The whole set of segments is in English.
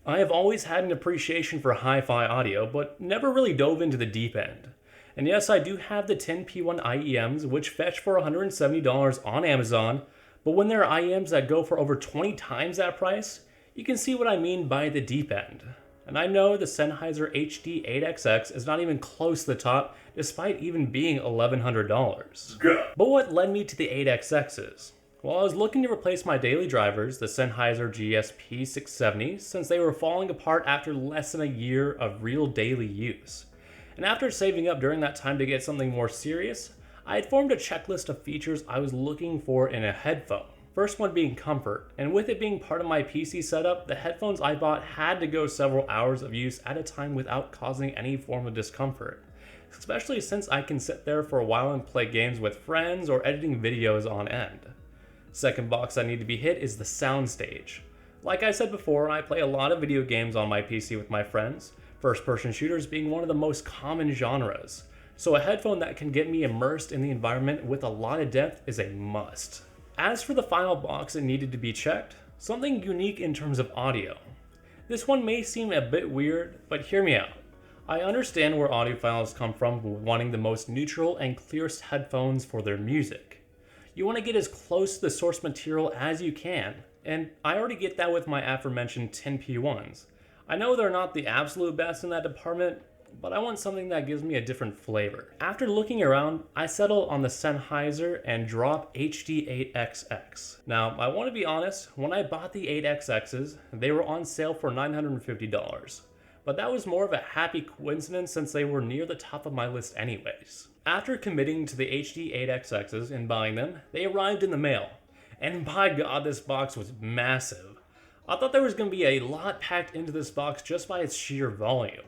I have always had an appreciation for hi-fi audio, but never really dove into the deep end. And yes, I do have the 10P1 IEMs, which fetch for $170 on Amazon, but when there are IEMs that go for over 20 times that price, you can see what I mean by the deep end. And I know the Sennheiser HD8XX is not even close to the top, despite even being $1,100. But what led me to the 8XXs? Well, I was looking to replace my daily drivers, the Sennheiser GSP670, since they were falling apart after less than a year of real daily use. And after saving up during that time to get something more serious, I had formed a checklist of features I was looking for in a headphone. First one being comfort, and with it being part of my PC setup, the headphones I bought had to go several hours of use at a time without causing any form of discomfort, especially since I can sit there for a while and play games with friends or editing videos on end. Second box I need to be hit is the Soundstage. Like I said before, I play a lot of video games on my PC with my friends, first-person shooters being one of the most common genres, so a headphone that can get me immersed in the environment with a lot of depth is a must. As for the final box that needed to be checked, something unique in terms of audio. This one may seem a bit weird, but hear me out. I understand where audiophiles come from wanting the most neutral and clearest headphones for their music. You want to get as close to the source material as you can, and I already get that with my aforementioned 10P1s. I know they're not the absolute best in that department, but I want something that gives me a different flavor. After looking around, I settled on the Sennheiser and Drop HD8XX. Now, I want to be honest, when I bought the 8XXs, they were on sale for $950. But that was more of a happy coincidence since they were near the top of my list anyways. After committing to the HD8XXs and buying them, they arrived in the mail. And by God, this box was massive. I thought there was going to be a lot packed into this box just by its sheer volume.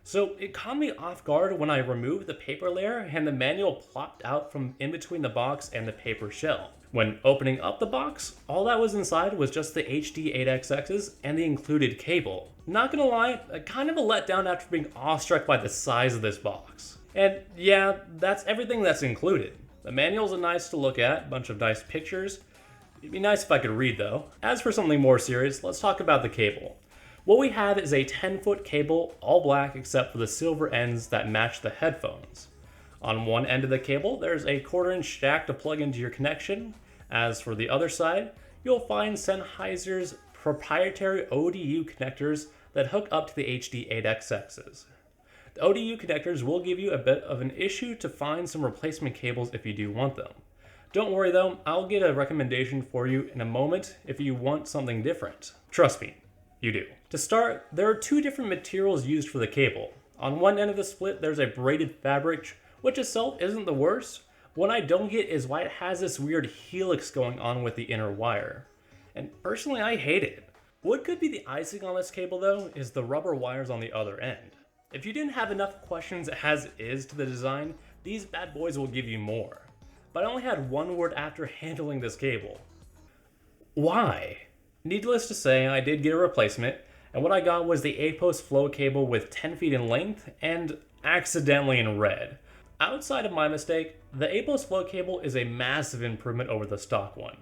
So it caught me off guard when I removed the paper layer and the manual plopped out from in between the box and the paper shell. When opening up the box, all that was inside was just the HD8XXs and the included cable. Not gonna lie, kind of a letdown after being awestruck by the size of this box. And yeah, that's everything that's included. The manuals are nice to look at, bunch of nice pictures. It'd be nice if I could read though. As for something more serious, let's talk about the cable. What we have is a 10-foot cable, all black except for the silver ends that match the headphones. On one end of the cable, there's a 1/4-inch jack to plug into your connection. As for the other side, you'll find Sennheiser's proprietary ODU connectors that hook up to the HD8XXs. The ODU connectors will give you a bit of an issue to find some replacement cables if you do want them. Don't worry though, I'll get a recommendation for you in a moment if you want something different. Trust me, you do. To start, there are two different materials used for the cable. On one end of the split, there's a braided fabric, which itself isn't the worst. What I don't get is why it has this weird helix going on with the inner wire. And personally, I hate it. What could be the icing on this cable though, is the rubber wires on the other end. If you didn't have enough questions as is to the design, these bad boys will give you more. But I only had one word after handling this cable. Why? Needless to say, I did get a replacement, and what I got was the A-post flow cable with 10 feet in length and accidentally in red. Outside of my mistake, the A-post flow cable is a massive improvement over the stock one.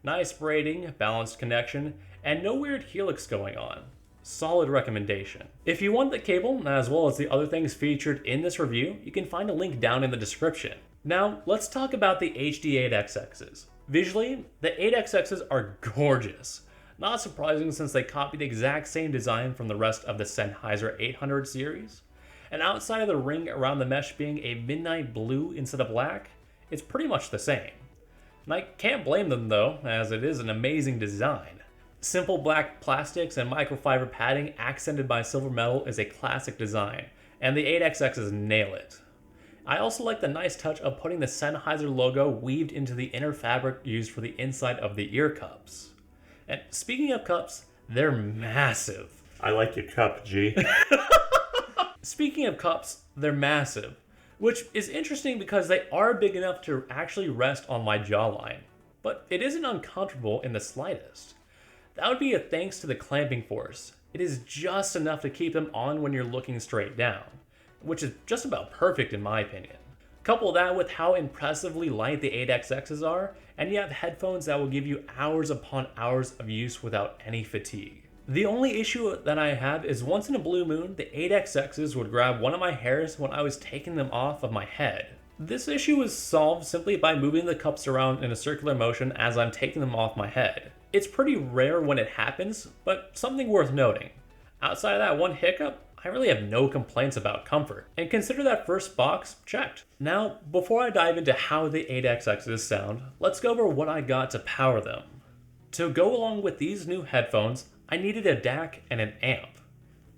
Nice braiding, balanced connection, and no weird helix going on. Solid recommendation. If you want the cable, as well as the other things featured in this review, you can find a link down in the description. Now, let's talk about the HD8XXs. Visually, the 8XXs are gorgeous. Not surprising since they copy the exact same design from the rest of the Sennheiser 800 series. And outside of the ring around the mesh being a midnight blue instead of black, it's pretty much the same. And I can't blame them though, as it is an amazing design. Simple black plastics and microfiber padding accented by silver metal is a classic design, and the 8XXs nail it. I also like the nice touch of putting the Sennheiser logo weaved into the inner fabric used for the inside of the ear cups. And speaking of cups, they're massive. I like your cup, G. Speaking of cups, they're massive, which is interesting because they are big enough to actually rest on my jawline, but it isn't uncomfortable in the slightest. That would be a thanks to the clamping force. It is just enough to keep them on when you're looking straight down, which is just about perfect in my opinion. Couple that with how impressively light the 8XXs are, and you have headphones that will give you hours upon hours of use without any fatigue. The only issue that I have is once in a blue moon, the 8XXs would grab one of my hairs when I was taking them off of my head. This issue is solved simply by moving the cups around in a circular motion as I'm taking them off my head. It's pretty rare when it happens, but something worth noting. Outside of that one hiccup, I really have no complaints about comfort, and consider that first box checked. Now, before I dive into how the 8XXs sound, let's go over what I got to power them. To go along with these new headphones, I needed a DAC and an amp.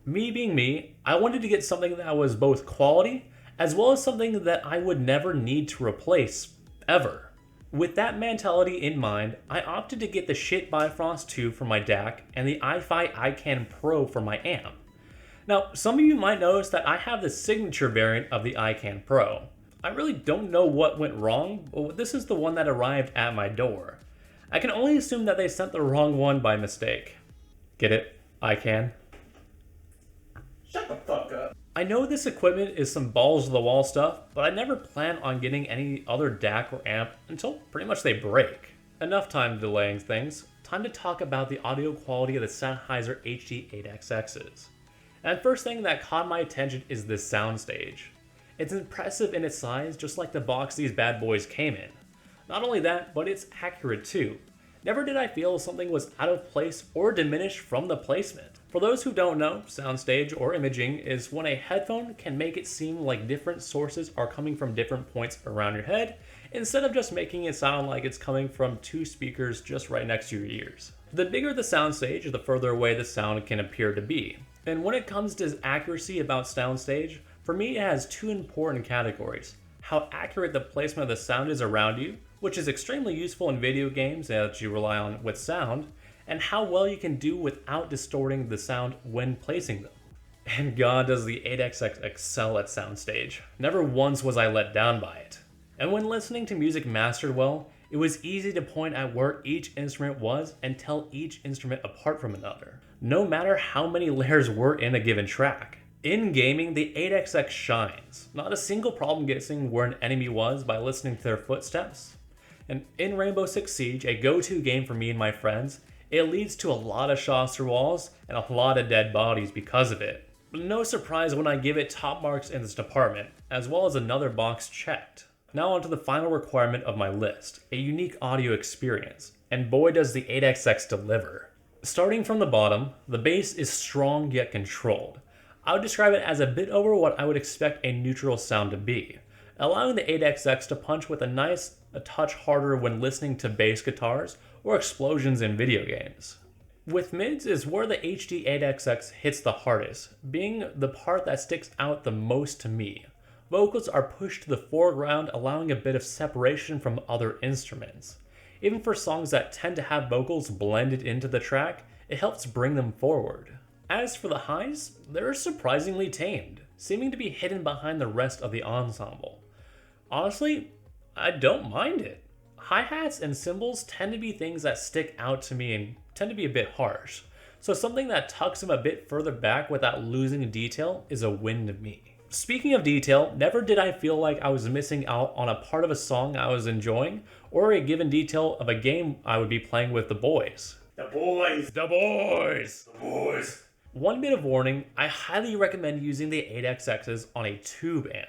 Me being me, I wanted to get something that was both quality, as well as something that I would never need to replace, ever. With that mentality in mind, I opted to get the Shit Bifrost 2 for my DAC and the iFi iCan Pro for my amp. Now, some of you might notice that I have the signature variant of the iCan Pro. I really don't know what went wrong, but this is the one that arrived at my door. I can only assume that they sent the wrong one by mistake. Get it? iCan? Shut the fuck up. I know this equipment is some balls to the wall stuff, but I never plan on getting any other DAC or amp until pretty much they break. Enough time delaying things, time to talk about the audio quality of the Sennheiser HD8XXs. And first thing that caught my attention is this Soundstage. It's impressive in its size, just like the box these bad boys came in. Not only that, but it's accurate too. Never did I feel something was out of place or diminished from the placement. For those who don't know, soundstage or imaging is when a headphone can make it seem like different sources are coming from different points around your head, instead of just making it sound like it's coming from two speakers just right next to your ears. The bigger the soundstage, the further away the sound can appear to be. And when it comes to accuracy about soundstage, for me it has two important categories. How accurate the placement of the sound is around you, which is extremely useful in video games that you rely on with sound, and how well you can do without distorting the sound when placing them. And God, does the 8XX excel at soundstage. Never once was I let down by it. And when listening to music mastered well, it was easy to point at where each instrument was and tell each instrument apart from another, no matter how many layers were in a given track. In gaming, the 8XX shines. Not a single problem guessing where an enemy was by listening to their footsteps. And in Rainbow Six Siege, a go-to game for me and my friends, it leads to a lot of shots through walls and a lot of dead bodies because of it. But no surprise when I give it top marks in this department, as well as another box checked. Now onto the final requirement of my list, a unique audio experience, and boy does the 8XX deliver. Starting from the bottom, the bass is strong yet controlled. I would describe it as a bit over what I would expect a neutral sound to be, allowing the 8XX to punch with a touch harder when listening to bass guitars or explosions in video games. With mids is where the HD8XX hits the hardest, being the part that sticks out the most to me. Vocals are pushed to the foreground, allowing a bit of separation from other instruments. Even for songs that tend to have vocals blended into the track, it helps bring them forward. As for the highs, they're surprisingly tamed, seeming to be hidden behind the rest of the ensemble. Honestly, I don't mind it. Hi-hats and cymbals tend to be things that stick out to me and tend to be a bit harsh, so something that tucks them a bit further back without losing detail is a win to me. Speaking of detail, never did I feel like I was missing out on a part of a song I was enjoying, or a given detail of a game I would be playing with the boys. The boys. The boys! The boys. One bit of warning, I highly recommend using the 8XXs on a tube amp.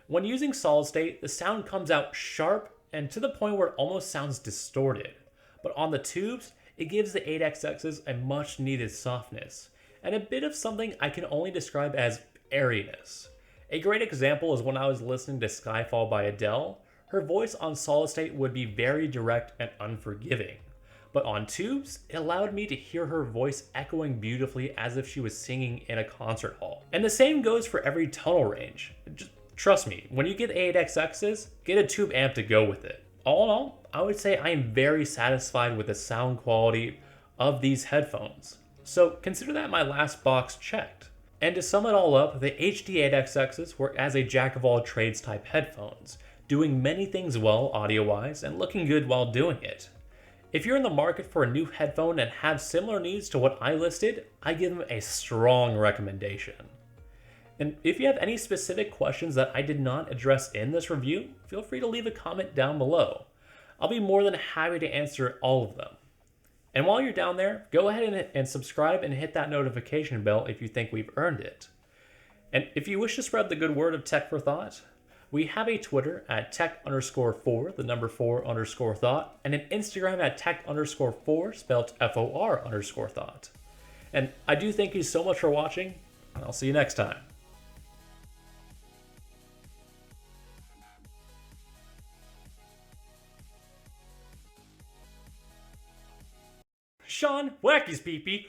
When using solid state, the sound comes out sharp and to the point where it almost sounds distorted. But on the tubes, it gives the 8XXs a much needed softness, and a bit of something I can only describe as airiness. A great example is when I was listening to Skyfall by Adele. Her voice on solid state would be very direct and unforgiving. But on tubes, it allowed me to hear her voice echoing beautifully as if she was singing in a concert hall. And the same goes for every tonal range. Just trust me, when you get 8XXs, get a tube amp to go with it. All in all, I would say I am very satisfied with the sound quality of these headphones. So consider that my last box checked. And to sum it all up, the HD8XXs work as a jack-of-all-trades type headphones, doing many things well audio-wise and looking good while doing it. If you're in the market for a new headphone and have similar needs to what I listed, I give them a strong recommendation. And if you have any specific questions that I did not address in this review, feel free to leave a comment down below. I'll be more than happy to answer all of them. And while you're down there, go ahead and subscribe and hit that notification bell if you think we've earned it. And if you wish to spread the good word of Tech for Thought, we have a Twitter at tech_4, the number 4_thought, and an Instagram at tech_4, spelled FOR_thought. And I do thank you so much for watching, and I'll see you next time. Sean, whack his pee-pee.